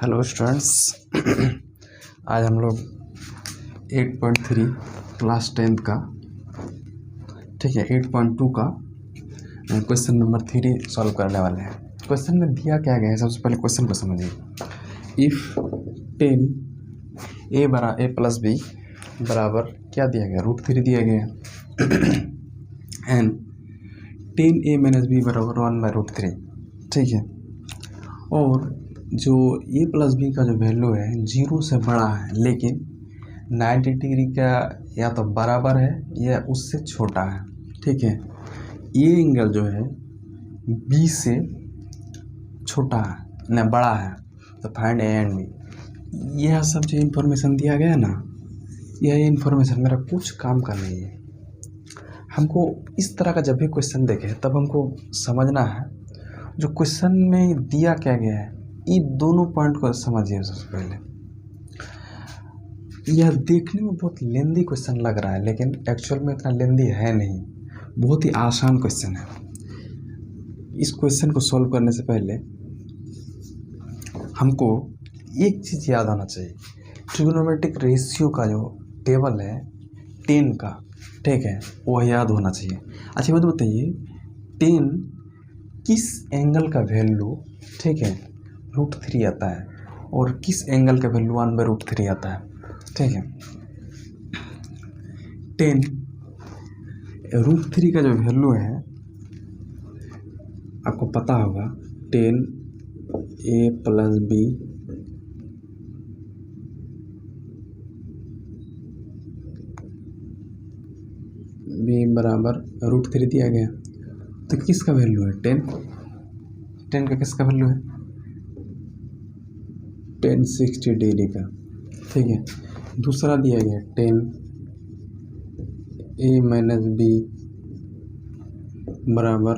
Hello students. आज हम लोग 8.3 क्लास 10th का, ठीक है, 8.2 का क्वेश्चन नंबर 3 सॉल्व करने वाले हैं। क्वेश्चन में दिया क्या गया है, सबसे पहले क्वेश्चन को समझिए। इफ़ 10 a प्लस बी बराबर क्या दिया गया, √3 दिया गया एंड 10a माइनस बी बराबर 1/√3, ठीक है। और जो a प्लस बी का जो वैल्यू है 0 से बड़ा है, लेकिन 90 डिग्री का या तो बराबर है या उससे छोटा है, ठीक है। ये एंगल जो है b से छोटा है न बड़ा है, तो फाइंड a एंड b। यह सब जो इन्फॉर्मेशन दिया गया ना, यह इन्फॉर्मेशन मेरा कुछ काम का नहीं है। हमको इस तरह का जब भी क्वेश्चन देखे तब हमको समझना है जो क्वेश्चन में दिया क्या गया है। ये दोनों पॉइंट को समझिए। सबसे पहले यह देखने में बहुत लेंदी क्वेश्चन लग रहा है, लेकिन एक्चुअल में इतना लेंदी है नहीं, बहुत ही आसान क्वेश्चन है। इस क्वेश्चन को सॉल्व करने से पहले हमको एक चीज़ याद आना चाहिए। ट्रिग्नोमेट्रिक रेशियो का जो टेबल है 10 का, ठीक है, वह याद होना चाहिए। अच्छा बात बताइए, 10 किस एंगल का वैल्यू, ठीक है, √3 आता है और किस एंगल का वैल्यू 1/√3 आता है, ठीक है। 10 √3 का जो वैल्यू है आपको पता होगा, 10a प्लस बी बराबर √3 दिया गया। तो किसका वैल्यू है 10 का किसका वैल्यू है 10 60 डिग्री का, ठीक है। दूसरा दिया गया 10a माइनस बी बराबर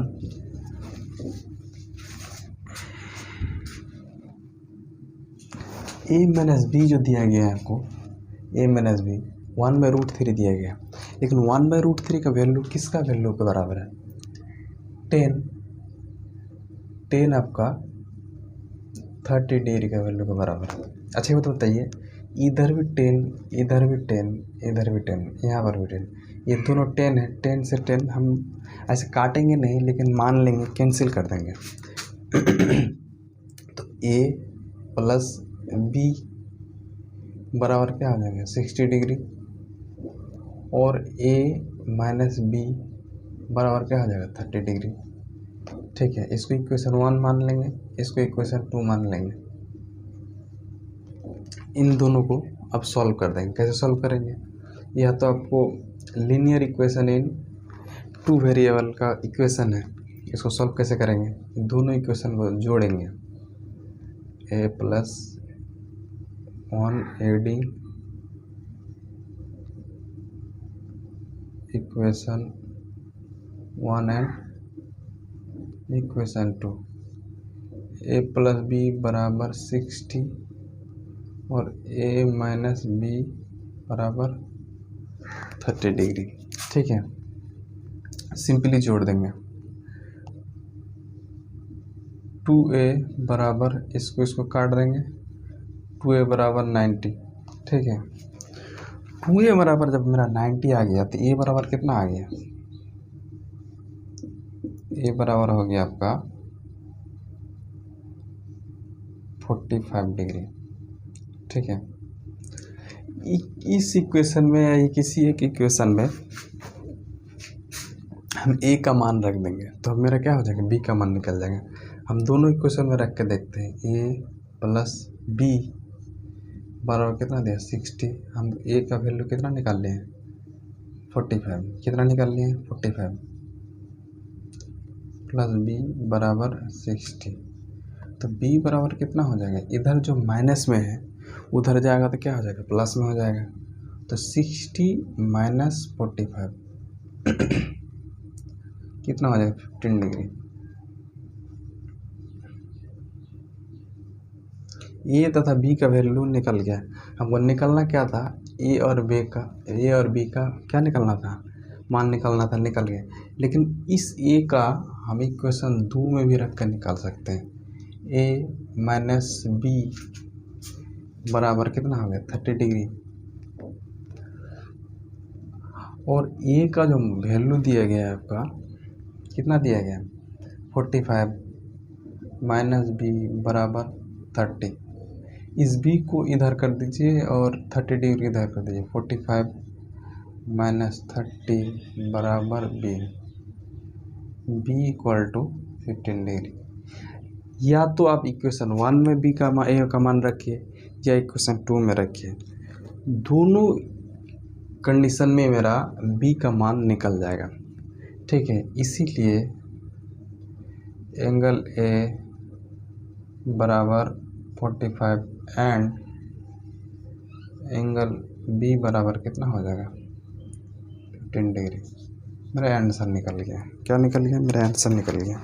a माइनस बी जो दिया गया है आपको, a माइनस बी 1/√3 दिया गया, लेकिन 1/√3 का वैल्यू किसका वैल्यू के बराबर है 10 आपका 30 डिग्री का वैल्यू के बराबर है। अच्छा ये तो बताइए, इधर भी 10 इधर भी 10 इधर भी 10 यहाँ पर भी 10, ये दोनों 10 है। 10 से 10 हम ऐसे काटेंगे नहीं, लेकिन मान लेंगे, कैंसिल कर देंगे तो a प्लस बी बराबर क्या हो जाएगा 60 डिग्री, और a माइनस बी बराबर क्या हो जाएगा 30 डिग्री, ठीक है। इसको इक्वेशन 1 मान लेंगे, इसको इक्वेशन 2 मान लेंगे। इन दोनों को अब सॉल्व कर देंगे। कैसे सॉल्व करेंगे, यह तो आपको लीनियर इक्वेशन इन 2 वेरिएबल का इक्वेशन है। इसको सॉल्व कैसे करेंगे, दोनों इक्वेशन को जोड़ेंगे, a plus 1 adding equation 1 and equation 2, a plus B बराबर 60 और a माइनस बी बराबर 30 डिग्री, ठीक है। सिंपली जोड़ देंगे, 2a बराबर इसको काट देंगे, 2a बराबर 90, ठीक है। 2a बराबर जब मेरा 90 आ गया तो a बराबर कितना आ गया, a बराबर हो गया आपका 45 डिग्री, ठीक है। इस इक्वेशन में या किसी एक इक्वेशन में हम a का मान रख देंगे तो मेरा क्या हो जाएगा b का मान निकल जाएगा। हम दोनों इक्वेशन में रख के देखते हैं, a प्लस बी बराबर कितना दिया 60, हम a का वैल्यू कितना निकाल लिए 45, कितना निकाल लिए 45 प्लस b बराबर 60, तो b बराबर कितना हो जाएगा, इधर जो माइनस में है उधर जाएगा तो क्या हो जाएगा प्लस में हो जाएगा, तो 60 माइनस 45 कितना हो जाएगा 15 डिग्री। ए तथा बी का वैल्यू निकल गया। हमको निकलना क्या था, ए और बी का क्या निकलना था, मान निकलना था, निकल गया। लेकिन इस ए का हम इक्वेशन 2 में भी रख कर निकाल सकते हैं, a माइनस बी बराबर कितना हो गया 30 डिग्री। और ए का जो वैल्यू दिया गया है आपका कितना दिया गया 45 माइनस बी बराबर 30। इस बी को इधर कर दीजिए और 30 डिग्री इधर कर दीजिए। 45 माइनस 30 बराबर B, B equal to 15 degree. या तो आप इक्वेशन 1 में बी का ए का मान रखिए या इक्वेशन 2 में रखिए, दोनों कंडीशन में मेरा बी का मान निकल जाएगा। ठीक है, इसीलिए एंगल ए बराबर 45 एंड एंगल बी बराबर कितना हो जाएगा 15 डिग्री। मेरा आंसर निकल गया। क्या निकल गया? मेरा आंसर निकल गया।